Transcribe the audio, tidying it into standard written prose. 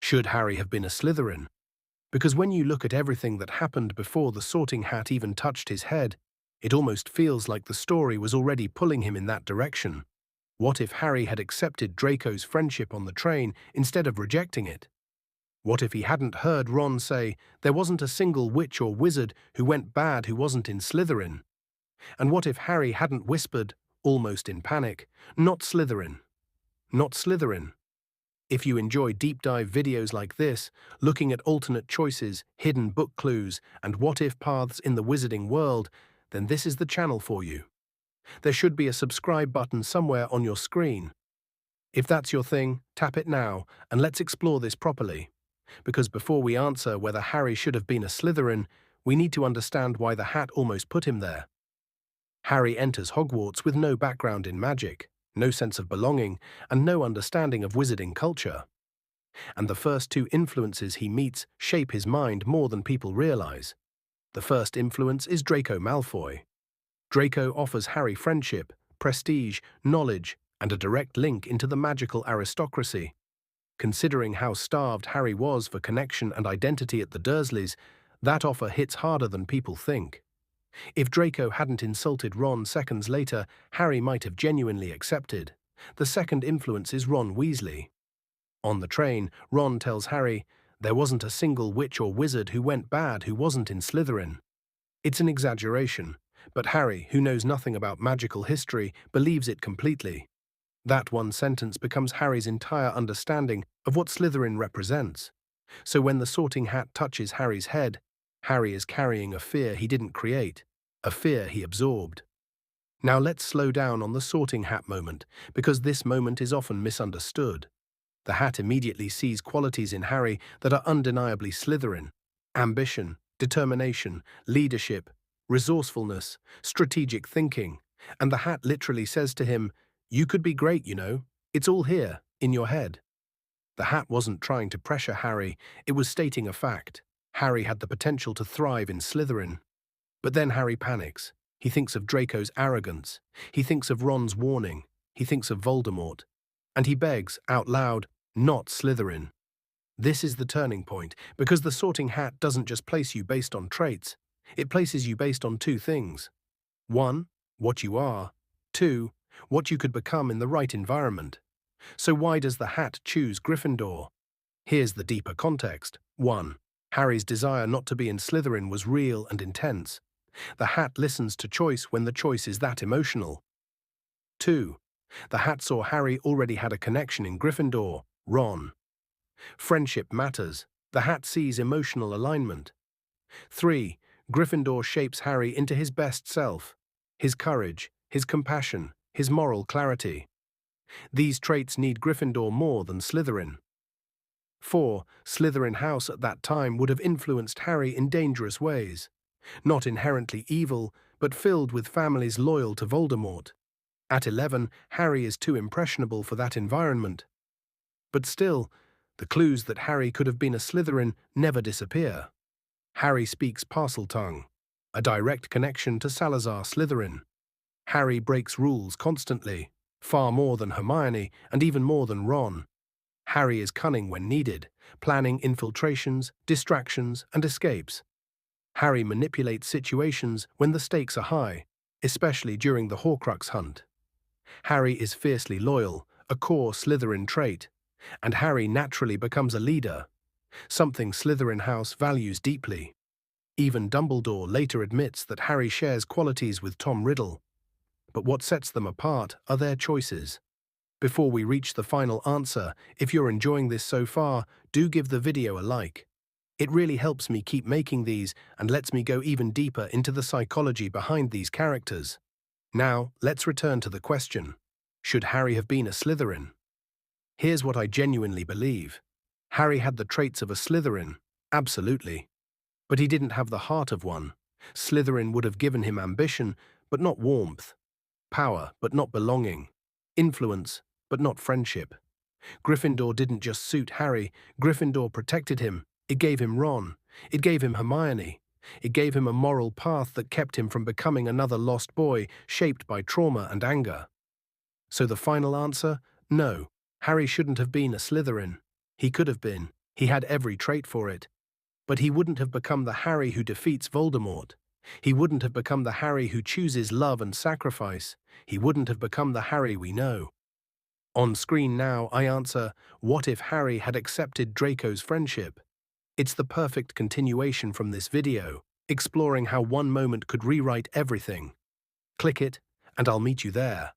Should Harry have been a Slytherin? Because when you look at everything that happened before the Sorting Hat even touched his head, it almost feels like the story was already pulling him in that direction. What if Harry had accepted Draco's friendship on the train instead of rejecting it? What if he hadn't heard Ron say there wasn't a single witch or wizard who went bad who wasn't in Slytherin? And what if Harry hadn't whispered, almost in panic, "Not Slytherin. Not Slytherin"? If you enjoy deep dive videos like this, looking at alternate choices, hidden book clues, and what-if paths in the wizarding world, then this is the channel for you. There should be a subscribe button somewhere on your screen. If that's your thing, tap it now, and let's explore this properly. Because before we answer whether Harry should have been a Slytherin, we need to understand why the hat almost put him there. Harry enters Hogwarts with no background in magic, no sense of belonging, and no understanding of wizarding culture. And the first two influences he meets shape his mind more than people realize. The first influence is Draco Malfoy. Draco offers Harry friendship, prestige, knowledge, and a direct link into the magical aristocracy. Considering how starved Harry was for connection and identity at the Dursleys, that offer hits harder than people think. If Draco hadn't insulted Ron seconds later, Harry might have genuinely accepted. The second influence is Ron Weasley. On the train, Ron tells Harry, "There wasn't a single witch or wizard who went bad who wasn't in Slytherin." It's an exaggeration, but Harry, who knows nothing about magical history, believes it completely. That one sentence becomes Harry's entire understanding of what Slytherin represents. So when the Sorting Hat touches Harry's head, Harry is carrying a fear he didn't create, a fear he absorbed. Now let's slow down on the Sorting Hat moment, because this moment is often misunderstood. The Hat immediately sees qualities in Harry that are undeniably Slytherin: ambition, determination, leadership, resourcefulness, strategic thinking, and the Hat literally says to him, "You could be great, you know. It's all here, in your head." The Hat wasn't trying to pressure Harry, it was stating a fact. Harry had the potential to thrive in Slytherin. But then Harry panics. He thinks of Draco's arrogance. He thinks of Ron's warning. He thinks of Voldemort. And he begs, out loud, "Not Slytherin." This is the turning point, because the Sorting Hat doesn't just place you based on traits. It places you based on two things. 1. What you are. 2. What you could become in the right environment. So why does the Hat choose Gryffindor? Here's the deeper context. 1. Harry's desire not to be in Slytherin was real and intense. The Hat listens to choice when the choice is that emotional. 2. The Hat saw Harry already had a connection in Gryffindor, Ron. Friendship matters. The Hat sees emotional alignment. 3. Gryffindor shapes Harry into his best self, his courage, his compassion, his moral clarity. These traits need Gryffindor more than Slytherin. 4. Slytherin House at that time would have influenced Harry in dangerous ways. Not inherently evil, but filled with families loyal to Voldemort. At 11, Harry is too impressionable for that environment. But still, the clues that Harry could have been a Slytherin never disappear. Harry speaks Parseltongue, a direct connection to Salazar Slytherin. Harry breaks rules constantly, far more than Hermione and even more than Ron. Harry is cunning when needed, planning infiltrations, distractions, and escapes. Harry manipulates situations when the stakes are high, especially during the Horcrux hunt. Harry is fiercely loyal, a core Slytherin trait, and Harry naturally becomes a leader, something Slytherin House values deeply. Even Dumbledore later admits that Harry shares qualities with Tom Riddle. But what sets them apart are their choices. Before we reach the final answer, if you're enjoying this so far, do give the video a like. It really helps me keep making these and lets me go even deeper into the psychology behind these characters. Now, let's return to the question: should Harry have been a Slytherin? Here's what I genuinely believe. Harry had the traits of a Slytherin, absolutely. But he didn't have the heart of one. Slytherin would have given him ambition, but not warmth. Power, but not belonging. Influence, but not friendship. Gryffindor didn't just suit Harry, Gryffindor protected him. It gave him Ron. It gave him Hermione. It gave him a moral path that kept him from becoming another lost boy shaped by trauma and anger. So the final answer? No, Harry shouldn't have been a Slytherin. He could have been. He had every trait for it. But he wouldn't have become the Harry who defeats Voldemort. He wouldn't have become the Harry who chooses love and sacrifice. He wouldn't have become the Harry we know. On screen now, I answer, what if Harry had accepted Draco's friendship? It's the perfect continuation from this video, exploring how one moment could rewrite everything. Click it, and I'll meet you there.